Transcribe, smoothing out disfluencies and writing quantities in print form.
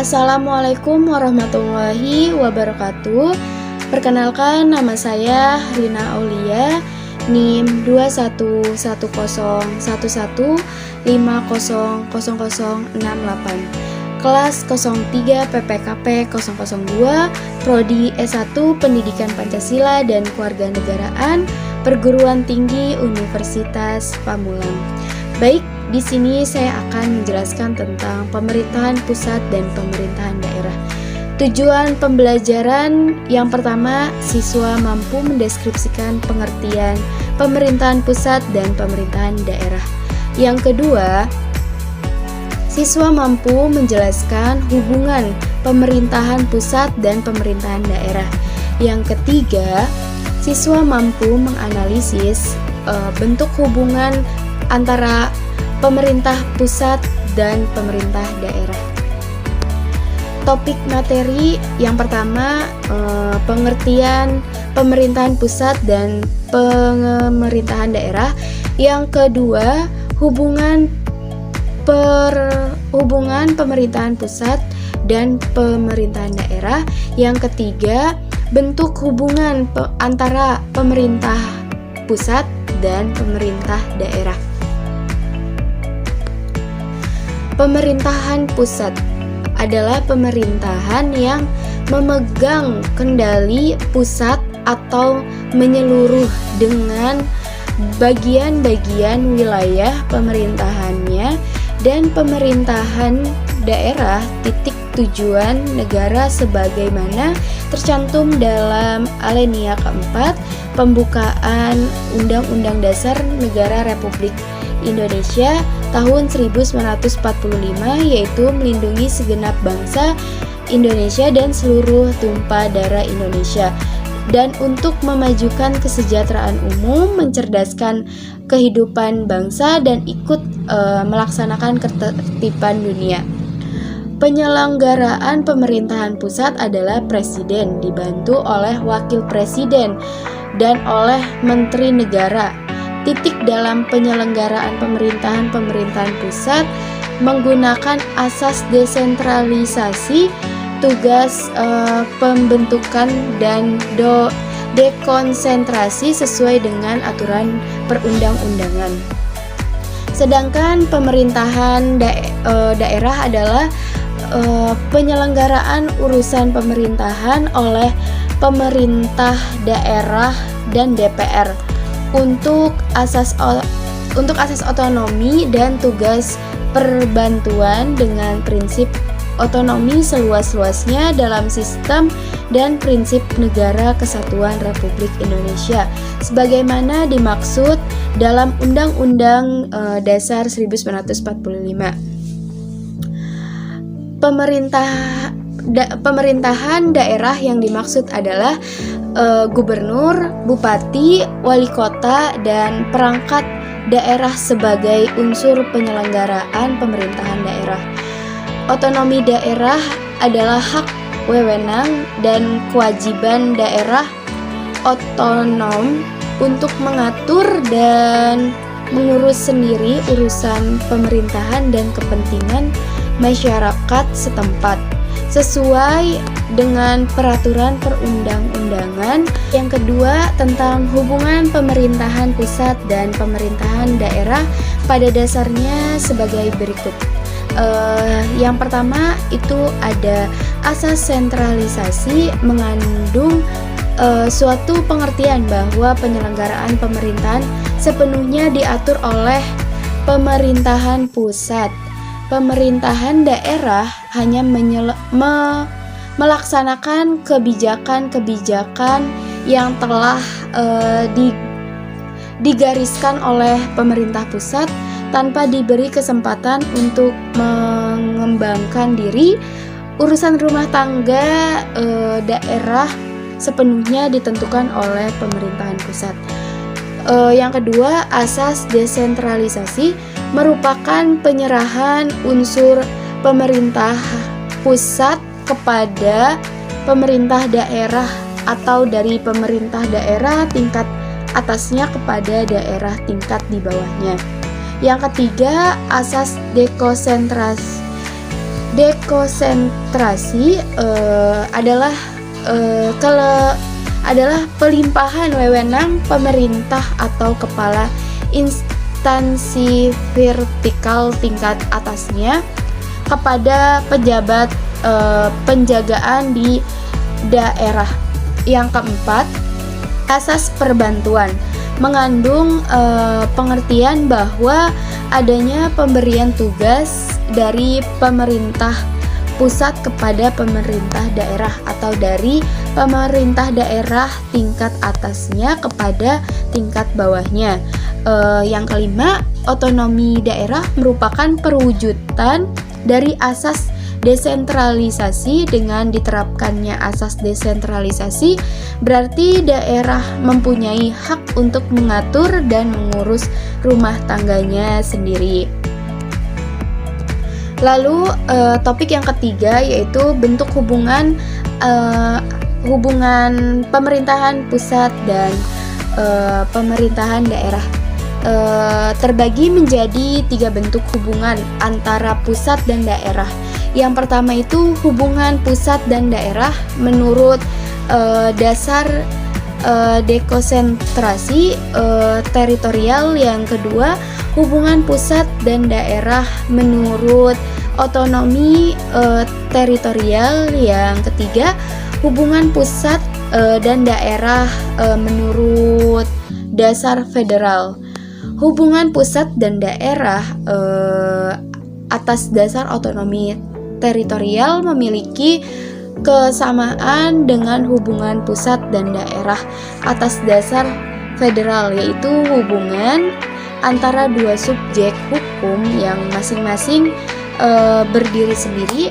Assalamualaikum warahmatullahi wabarakatuh. Perkenalkan, nama saya Rina Aulia, NIM 21111500068, kelas 03 PPKP 002, Prodi S1 Pendidikan Pancasila dan Kewarganegaraan, Perguruan Tinggi Universitas Pamulang. Baik, di sini saya akan menjelaskan tentang pemerintahan pusat dan pemerintahan daerah. Tujuan pembelajaran yang pertama, siswa mampu mendeskripsikan pengertian pemerintahan pusat dan pemerintahan daerah. Yang kedua, siswa mampu menjelaskan hubungan pemerintahan pusat dan pemerintahan daerah. Yang ketiga, siswa mampu menganalisis bentuk hubungan antara pemerintah pusat dan pemerintah daerah. Topik materi yang pertama, pengertian pemerintahan pusat dan pemerintahan daerah. Yang kedua, hubungan pemerintahan pusat dan pemerintahan daerah. Yang ketiga, bentuk hubungan antara pemerintah pusat dan pemerintah daerah. Pemerintahan pusat adalah pemerintahan yang memegang kendali pusat atau menyeluruh dengan bagian-bagian wilayah pemerintahannya, dan pemerintahan daerah titik tujuan negara sebagaimana tercantum dalam alinea keempat pembukaan Undang-Undang Dasar Negara Republik Indonesia tahun 1945, yaitu melindungi segenap bangsa Indonesia dan seluruh tumpah darah Indonesia, dan untuk memajukan kesejahteraan umum, mencerdaskan kehidupan bangsa, dan ikut melaksanakan ketertiban dunia. Penyelenggaraan pemerintahan pusat adalah presiden dibantu oleh wakil presiden dan oleh menteri negara. Titik dalam penyelenggaraan pemerintahan pusat menggunakan asas desentralisasi, tugas pembentukan dan dekonsentrasi sesuai dengan aturan perundang-undangan. Sedangkan pemerintahan daerah adalah penyelenggaraan urusan pemerintahan oleh pemerintah daerah dan DPR untuk asas otonomi dan tugas perbantuan dengan prinsip otonomi seluas-luasnya dalam sistem dan prinsip negara kesatuan Republik Indonesia sebagaimana dimaksud dalam Undang-Undang Dasar 1945. Pemerintahan daerah yang dimaksud adalah gubernur, bupati, wali kota, dan perangkat daerah sebagai unsur penyelenggaraan pemerintahan daerah. Otonomi daerah adalah hak, wewenang, dan kewajiban daerah otonom untuk mengatur dan mengurus sendiri urusan pemerintahan dan kepentingan masyarakat setempat sesuai dengan peraturan perundang-undangan. Yang kedua, tentang hubungan pemerintahan pusat dan pemerintahan daerah pada dasarnya sebagai berikut. Yang pertama itu ada asas sentralisasi, mengandung suatu pengertian bahwa penyelenggaraan pemerintahan sepenuhnya diatur oleh pemerintahan pusat. Pemerintahan daerah hanya melaksanakan kebijakan-kebijakan yang telah digariskan oleh pemerintah pusat tanpa diberi kesempatan untuk mengembangkan diri. Urusan rumah tangga daerah sepenuhnya ditentukan oleh pemerintahan pusat. Yang kedua, asas desentralisasi merupakan penyerahan unsur pemerintah pusat kepada pemerintah daerah atau dari pemerintah daerah tingkat atasnya kepada daerah tingkat di bawahnya. Yang ketiga, asas Dekonsentrasi adalah pelimpahan wewenang pemerintah atau kepala instansi vertikal tingkat atasnya kepada pejabat penjagaan di daerah. Yang keempat, asas perbantuan mengandung pengertian bahwa adanya pemberian tugas dari pemerintah pusat kepada pemerintah daerah atau dari pemerintah daerah tingkat atasnya kepada tingkat bawahnya. Yang kelima, otonomi daerah merupakan perwujudan dari asas desentralisasi. Dengan diterapkannya asas desentralisasi, berarti daerah mempunyai hak untuk mengatur dan mengurus rumah tangganya sendiri. Lalu topik yang ketiga yaitu bentuk hubungan pemerintahan pusat dan pemerintahan daerah. Terbagi menjadi 3 bentuk hubungan antara pusat dan daerah. Yang pertama itu hubungan pusat dan daerah menurut dasar dekonsentrasi teritorial. Yang kedua, hubungan pusat dan daerah menurut otonomi teritorial. Yang ketiga, hubungan pusat dan daerah menurut dasar federal. Hubungan pusat dan daerah atas dasar otonomi teritorial memiliki kesamaan dengan hubungan pusat dan daerah atas dasar federal, yaitu hubungan antara dua subjek hukum yang masing-masing berdiri sendiri